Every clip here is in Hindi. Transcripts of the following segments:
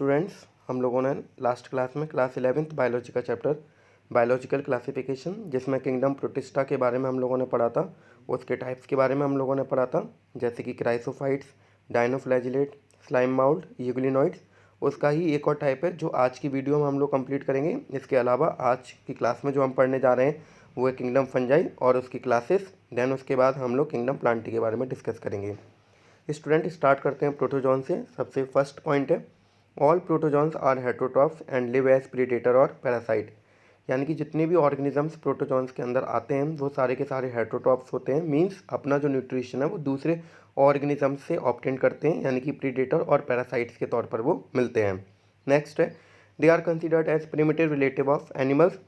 स्टूडेंट्स, हम लोगों ने लास्ट क्लास में क्लास 11th बायोलॉजी का चैप्टर बायोलॉजिकल क्लासिफिकेशन जिसमें किंगडम प्रोटिस्टा के बारे में हम लोगों ने पढ़ा था, उसके टाइप्स के बारे में हम लोगों ने पढ़ा था, जैसे कि chrysophytes, dinoflagellate, slime mould, euglenoids. उसका ही एक और टाइप है जो आज की वीडियो में हम लोग कंप्लीट करेंगे। इसके अलावा आज की क्लास में जो हम पढ़ने जा रहे हैं वो है किंगडम फंजाई और उसकी क्लासेस। देन उसके बाद हम लोग किंगडम प्लांटी के बारे में डिस्कस करेंगे। स्टूडेंट, स्टार्ट करते हैं प्रोटोजोन से। सबसे फर्स्ट पॉइंट है all protozoans are heterotrophs and live as predator और पैरासाइट। यानी कि जितने भी ऑर्गेनिजम्स प्रोटोजोन्स के अंदर आते हैं वो सारे के सारे हेटरोट्रॉफ्स होते हैं। मींस अपना जो न्यूट्रिशन है वो दूसरे ऑर्गेनिजम्स से ऑब्टेन करते हैं, यानी कि प्रीडेटर और पैरासाइट्स के तौर पर वो मिलते हैं। नेक्स्ट है they are considered as primitive relative of animals.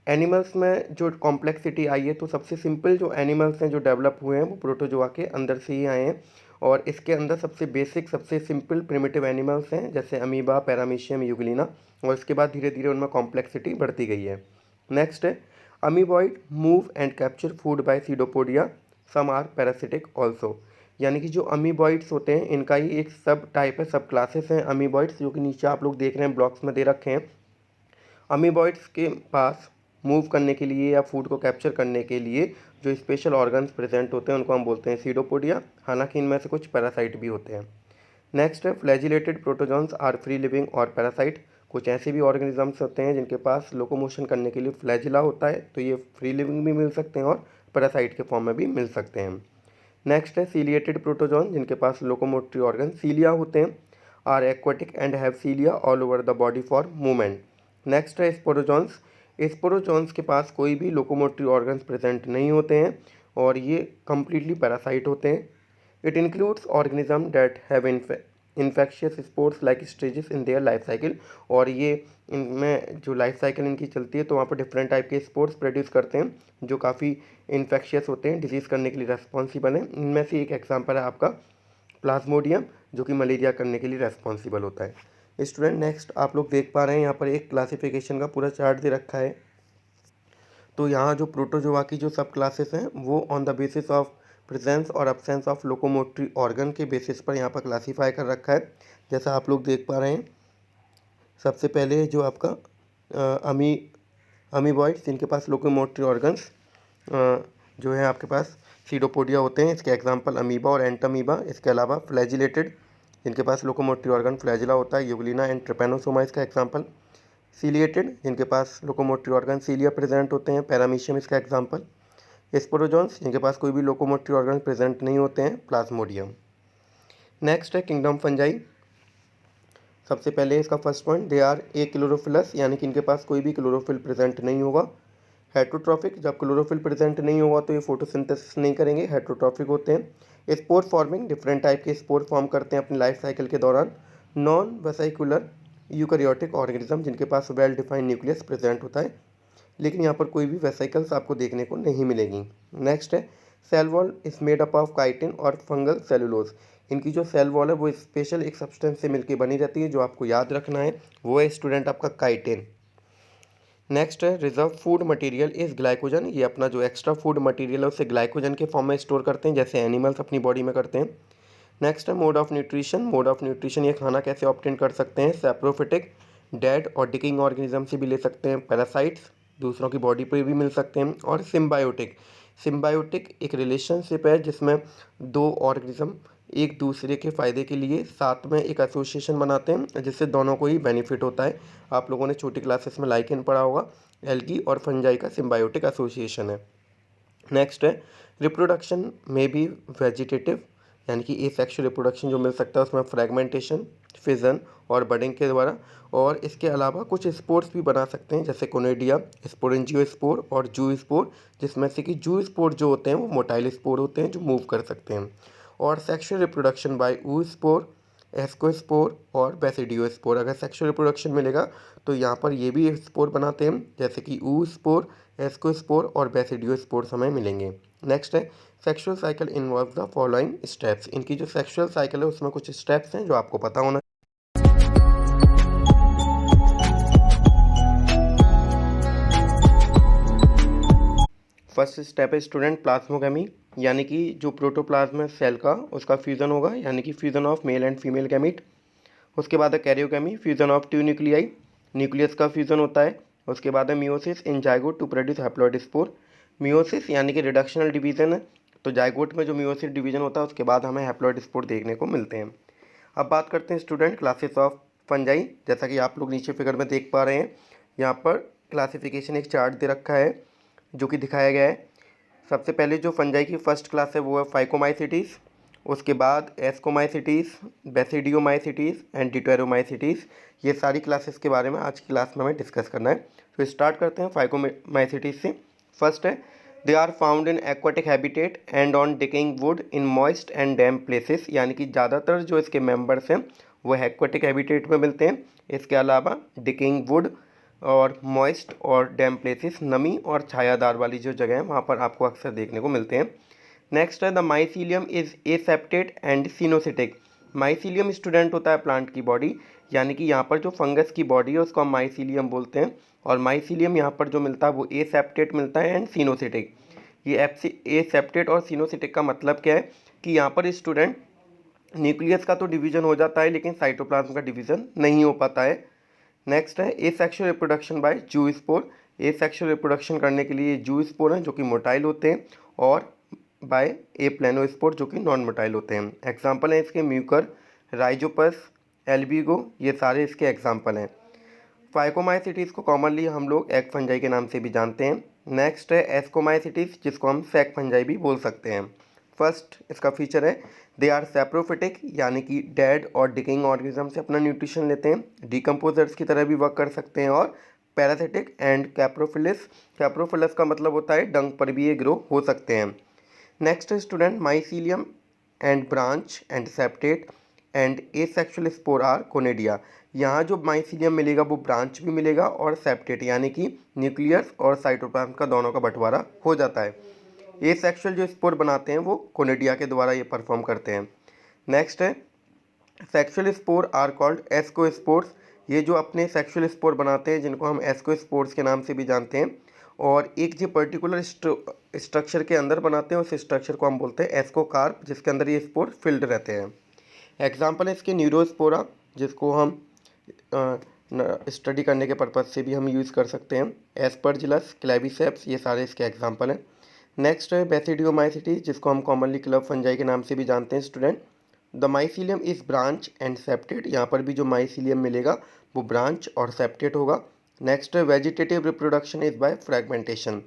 Animals में जो कॉम्प्लेक्सिटी आई है तो सबसे सिंपल जो एनिमल्स हैं जो डेवलप हुए हैं वो प्रोटोजोआ के अंदर से ही आए हैं, और इसके अंदर सबसे बेसिक सबसे सिंपल प्रिमिटिव एनिमल्स हैं जैसे अमीबा, पैरामीशियम, यूग्लिना, और इसके बाद धीरे धीरे उनमें कॉम्प्लेक्सिटी बढ़ती गई है। नेक्स्ट है amoeboid move and capture food by pseudopodia, some are parasitic also. यानी कि जो अमीबॉइड्स होते हैं इनका ही एक सब टाइप है, सब क्लासेस हैं अमीबॉइड्स, जो कि नीचे आप लोग देख रहे हैं ब्लॉक्स में दे रखे हैं। अमीबॉइड्स के पास मूव करने के लिए या फूड को कैप्चर करने के लिए जो स्पेशल ऑर्गन्स प्रेजेंट होते हैं उनको हम बोलते हैं सीडोपोडिया। हालांकि इनमें से कुछ पैरासाइट भी होते हैं। नेक्स्ट है flagellated protozoans are free living और पैरासाइट। कुछ ऐसे भी ऑर्गेनिजम्स होते हैं जिनके पास लोकोमोशन करने के लिए फ्लैजिला होता है, तो ये फ्री लिविंग भी मिल सकते हैं और पैरासाइट के फॉर्म में भी मिल सकते हैं। नेक्स्ट है सीलिएटेड प्रोटोजोन जिनके पास लोकोमोटरी ऑर्गन सीलिया होते हैं, are aquatic and have cilia all over the body for movement. Next है स्पोरोजोन्स। स्पोरोजोन्स के पास कोई भी लोकोमोटरी ऑर्गन्स प्रेजेंट नहीं होते हैं और ये कम्प्लीटली पैरासाइट होते हैं। It includes organism that have infectious spores like stages in their life cycle. और ये इनमें जो लाइफ साइकिल इनकी चलती है तो वहाँ पर डिफरेंट टाइप के स्पोर्स प्रोड्यूस करते हैं जो काफ़ी इन्फेक्शियस होते हैं, डिजीज़ करने के लिए रेस्पॉन्सिबल हैं। इनमें से एक एग्जाम्पल है आपका प्लाज्मोडियम जो कि मलेरिया करने के लिए रेस्पॉन्सिबल होता है। स्टूडेंट, नेक्स्ट आप लोग देख पा रहे हैं यहाँ पर एक क्लासिफिकेशन का पूरा चार्ट दे रखा है। तो यहाँ जो प्रोटोजोआ की जो सब क्लासेस हैं वो on the basis of presence और एब्सेंस ऑफ लोकोमोटरी ऑर्गन के बेसिस पर यहाँ पर क्लासीफाई कर रखा है। जैसा आप लोग देख पा रहे हैं, सबसे पहले जो आपका अमीबॉइड्स जिनके पास लोकोमोटरी ऑर्गन्स जो है आपके पास सीडोपोडिया होते हैं, इसके एग्जांपल अमीबा और एंटामीबा। इसके अलावा फ्लैजिलेटेड जिनके पास लोकोमोटरी ऑर्गन फ्लैजिला होता है, यूग्लिना एंड ट्रिपैनोसोमा इसका एग्जांपल। सीलिएटेड जिनके पास लोकोमोटरी ऑर्गन सीलिया प्रेजेंट होते हैं, पैरामीशियम इसका एग्जांपल। स्पोरोजोन्स जिनके पास कोई भी लोकोमोटरी ऑर्गन प्रेजेंट नहीं होते हैं, प्लाज्मोडियम। नेक्स्ट है किंगडम फंजाई। सबसे पहले इसका first point they are achlorophyllous, यानी कि इनके पास कोई भी क्लोरोफिल प्रेजेंट नहीं होगा। हेट्रोट्रॉफिक, जब क्लोरोफिल प्रेजेंट नहीं होगा तो ये फोटोसिंथेसिस नहीं करेंगे, हेट्रोट्रॉफिक होते हैं। स्पोर फॉर्मिंग, डिफरेंट टाइप के स्पोर फॉर्म करते हैं अपनी लाइफ साइकिल के दौरान। नॉन वेसाइकुलर यूकैरियोटिक ऑर्गेनिज्म जिनके पास वेल डिफाइंड न्यूक्लियस प्रेजेंट होता है, लेकिन यहाँ पर कोई भी वेसाइकल्स आपको देखने को नहीं मिलेगी। नेक्स्ट है cell wall is made up of chitin और फंगल सेलुलोज। इनकी जो सेल वॉल है वो स्पेशल एक सब्सटेंस से मिलकर बनी रहती है, जो आपको याद रखना है वो है स्टूडेंट आपका काइटिन। नेक्स्ट है reserve food material is glycogen. ये अपना जो एक्स्ट्रा फूड मटेरियल है उसे ग्लाइकोजन के फॉर्म में स्टोर करते हैं जैसे एनिमल्स अपनी बॉडी में करते हैं। नेक्स्ट है mode of nutrition. Mode of nutrition, ये खाना कैसे ऑब्टेन कर सकते हैं, सैप्रोफिटिक, डेड और डिकिंग ऑर्गेनिज्म से भी ले सकते हैं, पैरासाइट्स दूसरों की बॉडी पर भी मिल सकते हैं, और सिम्बायोटिक। सिम्बायोटिक एक रिलेशनशिप है जिसमें दो ऑर्गेनिज्म एक दूसरे के फ़ायदे के लिए साथ में एक एसोसिएशन बनाते हैं जिससे दोनों को ही बेनिफिट होता है। आप लोगों ने छोटी क्लासेस में लाइकेन पढ़ा होगा, एल्गी और फंजाई का सिम्बायोटिक एसोसिएशन है। नेक्स्ट है रिप्रोडक्शन में भी वेजिटेटिव, यानी कि एसेक्सुअल रिप्रोडक्शन जो मिल सकता है उसमें फ्रेगमेंटेशन, फिजन और बडिंग के द्वारा। और इसके अलावा कुछ स्पोर्स भी बना सकते हैं जैसे कोनेडिया, स्पोरेंजियो स्पोर और जू स्पोर, जिसमें से कि जू स्पोर जो होते हैं वो मोटाइल स्पोर होते हैं जो मूव कर सकते हैं। और सेक्सुअल रिप्रोडक्शन बाय ऊ स्पोर, एस्कोस्पोर और बेसिडियो स्पोर। अगर सेक्सुअल रिप्रोडक्शन मिलेगा तो यहाँ पर ये भी स्पोर बनाते हैं जैसे कि ऊ स्पोर, एस्कोस्पोर और बेसिडियो स्पोर हमें मिलेंगे। नेक्स्ट है sexual cycle involve the following steps. इनकी जो सेक्सुअल साइकिल है उसमें कुछ स्टेप्स हैं जो आपको पता होना। फर्स्ट स्टेप है स्टूडेंट प्लाज्मोगेमी, यानी कि जो प्रोटोप्लाज्म है सेल का उसका फ्यूज़न होगा, यानी कि fusion of male and female gamete. उसके बाद है karyogamy, fusion of two nuclei, nucleus का फ्यूजन होता है। उसके बाद है meiosis in zygote to produce haploid spore, meiosis यानी कि रिडक्शनल डिवीजन है, तो जायगोट में जो मियोसिस डिवीजन होता है उसके बाद हमें हैप्लॉइड स्पोर देखने को मिलते हैं। अब बात करते हैं स्टूडेंट क्लासेस ऑफ फंजाई। जैसा कि आप लोग नीचे फिगर में देख पा रहे हैं, यहाँ पर क्लासिफिकेशन एक चार्ट दे रखा है जो कि दिखाया गया है। सबसे पहले जो फंजाई की फर्स्ट क्लास है वो है फाइकोमाइसिटीज़, उसके बाद एस्कोमाइसिटीज़, बेसिडियोमाइसिटीज़ एंड डिटेरोमाइसिटीज़। ये सारी क्लासेस के बारे में आज की क्लास में हमें डिस्कस करना है। तो स्टार्ट करते हैं फाइकोमाइसिटीज़ से। फर्स्ट है they are found in aquatic habitat and on decaying wood in moist and damp places, यानी कि ज़्यादातर जो इसके मेंबर्स हैं वो एक्वाटिक हैबिटेट में मिलते हैं। इसके अलावा डिकेइंग वुड और मॉइस्ट और डैम्प प्लेसेस, नमी और छायादार वाली जो जगह है वहाँ पर आपको अक्सर देखने को मिलते हैं। नेक्स्ट है the mycelium is aseptate and coenocytic. Mycelium student होता है प्लांट की बॉडी, यानी कि यहाँ पर जो फंगस की बॉडी है उसको हम माइसीलियम बोलते हैं, और माइसीलियम यहाँ पर जो मिलता है वो एसेप्टेड मिलता है एंड सिनोसिटिक। ये एसेप्टेड और सिनोसिटिक का मतलब क्या है कि यहाँ पर स्टूडेंट न्यूक्लियस का तो डिवीजन हो जाता है लेकिन साइटोप्लाज्म का डिवीजन नहीं हो पाता है। नेक्स्ट है एसेक्सुअल रिप्रोडक्शन बाय जू स्पोर। एसेक्सुअल रिप्रोडक्शन करने के लिए जू स्पोर हैं जो कि मोटाइल होते हैं, और बाय ए प्लेनोस्पोर जो कि नॉन मोटाइल होते हैं। एग्जाम्पल हैं इसके म्यूकर, राइजोपस, एल्बिगो, ये सारे इसके एग्जाम्पल हैं। फाइकोमाइसिटीज़ को कॉमनली हम लोग एग फंजाई के नाम से भी जानते हैं। नेक्स्ट है एस्कोमाइसिटीज़ जिसको हम सैक फंजाई भी बोल सकते हैं। फर्स्ट इसका फीचर है दे आर सैप्रोफिटिक, यानी कि डेड और डिकिंग ऑर्गेनिज्म से अपना न्यूट्रिशन लेते हैं, डिकम्पोजर्स की तरह भी वर्क कर सकते हैं, और पैरासिटिक एंड कैप्रोफिलिस। कैप्रोफिलिस का मतलब होता है डंक पर भी ये ग्रो हो सकते हैं। Next student mycelium and branch and septate and asexual spore are conidia. यहाँ जो माइसीलियम मिलेगा वो ब्रांच भी मिलेगा और सेप्टेट यानी कि न्यूक्लियस और साइटोप्लाज्म का दोनों का बंटवारा हो जाता है। एसेक्सुअल जो स्पोर बनाते हैं वो कोनेडिया के द्वारा ये परफॉर्म करते हैं। नेक्स्ट है sexual spore are called ascospores. ये जो अपने सेक्सुअल स्पोर बनाते हैं जिनको हम एस्कोस्पोर्स के नाम से भी जानते हैं, और एक जो पर्टिकुलर स्ट्रक्चर के अंदर बनाते हैं उस स्ट्रक्चर को हम बोलते हैं एस्कोकार्प, जिसके अंदर ये स्पोर फिल्ड रहते हैं। एग्जाम्पल है इसके न्यूरोस्पोरा, जिसको हम स्टडी करने के पर्पज़ से भी हम यूज़ कर सकते हैं, एस्परजिलस, क्लेविसेप्स, ये सारे इसके एग्जाम्पल हैं। नेक्स्ट है बेसिडियोमाइसिटीज जिसको हम कॉमनली क्लब फंजाई के नाम से भी जानते हैं student. The mycelium is branch and septate, यहाँ पर भी जो माइसीलियम मिलेगा वो ब्रांच और सेप्टेड होगा। नेक्स्ट है vegetative reproduction is bye fragmentation,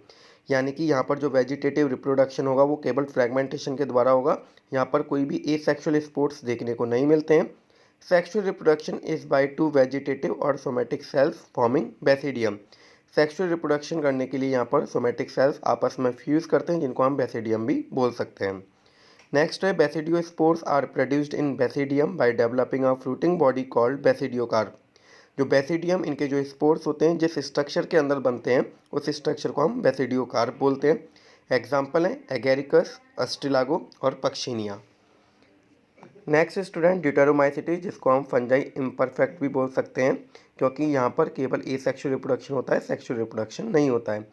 यानी कि यहाँ पर जो वेजिटेटिव रिप्रोडक्शन होगा वो केवल फ्रैगमेंटेशन के द्वारा होगा, यहाँ पर कोई भी एसेक्सुअल स्पोर्ट्स देखने को नहीं मिलते हैं। Sexual reproduction is by two vegetative और somatic cells forming basidium. Sexual reproduction करने के लिए यहाँ पर सोमेटिक सेल्स आपस में फ्यूज़ करते हैं जिनको हम बेसिडियम भी बोल सकते हैं। नेक्स्ट है basidiospores are produced in basidium by developing a fruiting body called basidiocarp. जो बेसिडियम इनके जो स्पोर्स होते हैं जिस स्ट्रक्चर के अंदर बनते हैं उस स्ट्रक्चर को हम बेसिडियोकार्प बोलते हैं। एग्जाम्पल हैं एगेरिकस, अस्ट्रिलागो और पक्शिनिया। नेक्स्ट स्टूडेंट ड्यूटेरोमाइसिटीज जिसको हम फंजाई इम्परफेक्ट भी बोल सकते हैं, क्योंकि यहाँ पर केवल एसेक्सुअल रिप्रोडक्शन होता है, सेक्सुअल रिप्रोडक्शन नहीं होता है।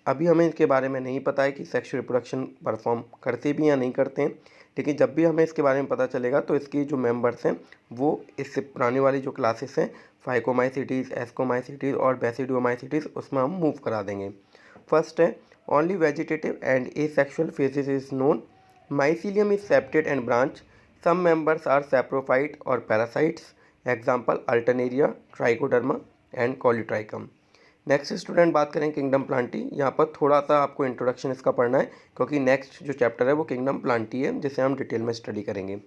अभी हमें इसके बारे में नहीं पता है कि सेक्सुअल रिप्रोडक्शन परफॉर्म करते भी या नहीं करते हैं, लेकिन जब भी हमें इसके बारे में पता चलेगा तो इसकी जो मेंबर्स हैं वो इससे पुराने वाली जो क्लासेस हैं फाइकोमाइसिटीज़, एस्कोमाइसिटीज़ और बेसिडियोमाइसिटीज़ उसमें हम मूव करा देंगे। फर्स्ट है only vegetative and asexual phases is known, mycelium is septate and branch, some members are saprophyte और parasites, example Alternaria, Trichoderma and Colletotrichum. Next student बात करें किंगडम प्लांटी। यहाँ पर थोड़ा सा आपको इंट्रोडक्शन इसका पढ़ना है क्योंकि नेक्स्ट जो चैप्टर है वो किंगडम प्लांटी है जिसे हम डिटेल में स्टडी करेंगे।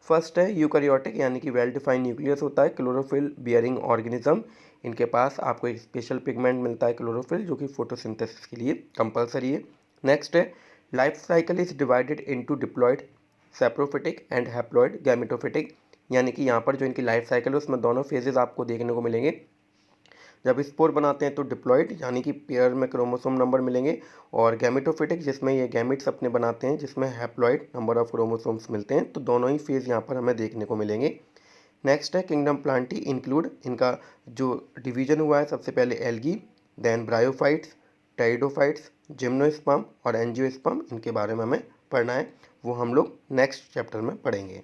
फर्स्ट है यूकैरियोटिक, यानी कि वेल डिफाइंड न्यूक्लियस होता है, क्लोरोफिल बियरिंग ऑर्गेनिज्म। इनके पास आपको एक स्पेशल पिगमेंट मिलता है क्लोरोफिल जो कि फोटोसिंथेसिस के लिए कंपलसरी है। नेक्स्ट है life cycle is divided into diploid, saprophytic and haploid, gametophytic, यानी कि यहाँ पर जो इनकी लाइफ साइकिल है उसमें दोनों फेजेस आपको देखने को मिलेंगे। जब स्पोर बनाते हैं तो डिप्लॉयड यानी कि पेयर में क्रोमोसोम नंबर मिलेंगे, और गैमेटोफिटिक जिसमें ये गैमिट्स अपने बनाते हैं जिसमें हैप्लॉयड नंबर ऑफ क्रोमोसोम्स मिलते हैं, तो दोनों ही फेज़ यहाँ पर हमें देखने को मिलेंगे। नेक्स्ट है किंगडम प्लांटी इंक्लूड, इनका जो डिवीजन हुआ है सबसे पहले algae, then bryophytes, pteridophytes, gymnosperm और एंजियोस्पर्म, इनके बारे में हमें पढ़ना है, वो हम लोग नेक्स्ट चैप्टर में पढ़ेंगे।